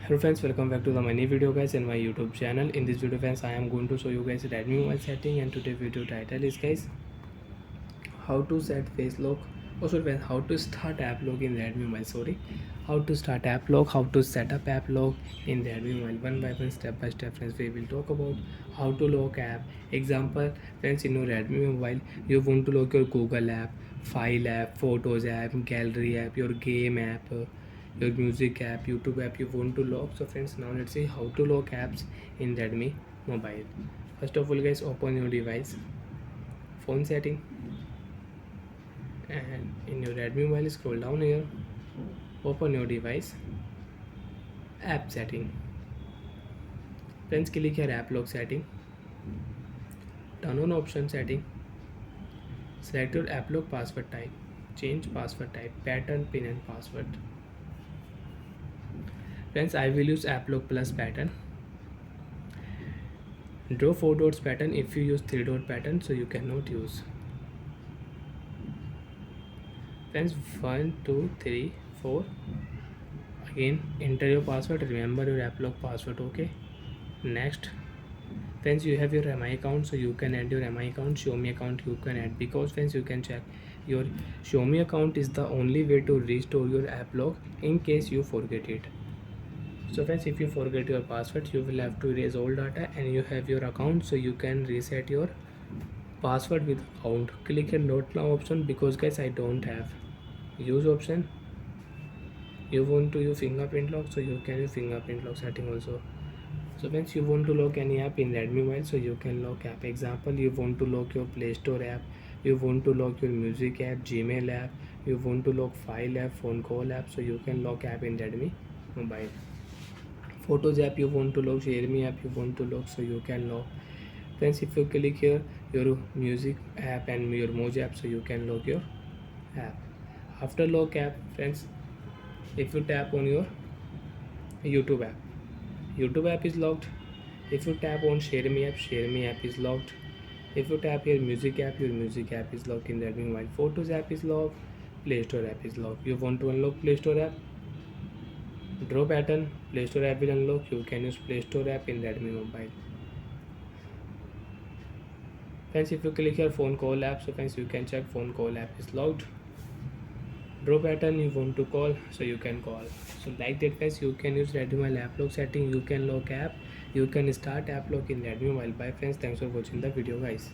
Hello friends, welcome back to the mini video guys in my YouTube channel. In this video friends, I am going to show you guys Redmi mobile setting, and today video title is guys how to set face lock. Oh sorry friends, how to start app lock in Redmi mobile. Sorry, how to start app lock, how to set up app lock in Redmi mobile. One by one, step by step friends, we will talk about how to lock app. Example friends, in your Redmi mobile, you want to lock your Google app, file app, photos app, gallery app, your game app, your music app, YouTube app you want to lock. So friends, now let's see how to lock apps in Redmi mobile. First of all guys, open your device, phone setting, and in your Redmi mobile scroll down here, open your device, app setting. Friends, click here app lock setting, turn on option setting, select your app lock password type, change password type, pattern, pin and password. Friends, I will use Applock plus pattern. Draw 4 dots pattern. If you use 3 dot pattern, so you cannot use. Friends, 1 2 3 4. Again enter your password. Remember your Applock password. Okay, next. Friends, you have your MI account, so you can add your MI account. Xiaomi account you can add, because friends, you can check your Xiaomi account is the only way to restore your Applock in case you forget it. So friends, if you forget your password, you will have to erase all data, and you have your account, so you can reset your password with account. Click here not now option, because guys I don't have. Use option, you want to use fingerprint lock, so you can use fingerprint lock setting also. So friends, you want to lock any app in Redmi mobile, so you can lock app. Example, you want to lock your Play Store app, you want to lock your music app, Gmail app, you want to lock file app, phone call app, so you can lock app in Redmi mobile. Photos app you want to lock, share me app you want to lock, so you can lock. Friends, if you click here your music app and your Mojo app, so you can lock your app. After lock app friends, if you tap on your YouTube app is locked. If you tap on share me app is locked. If you tap your music app is locked in Redmi mobile. Photos app is locked, Play Store app is locked. You want to unlock Play Store app, draw pattern, Play Store app will unlock. You can use Play Store app in Redmi mobile. Friends, if you click here phone call app, so friends, you can check phone call app is locked. Draw pattern, you want to call, so you can call. So like that friends, you can use Redmi mobile app lock setting. You can lock app, you can start app lock in Redmi mobile. Bye friends, thanks for watching the video guys.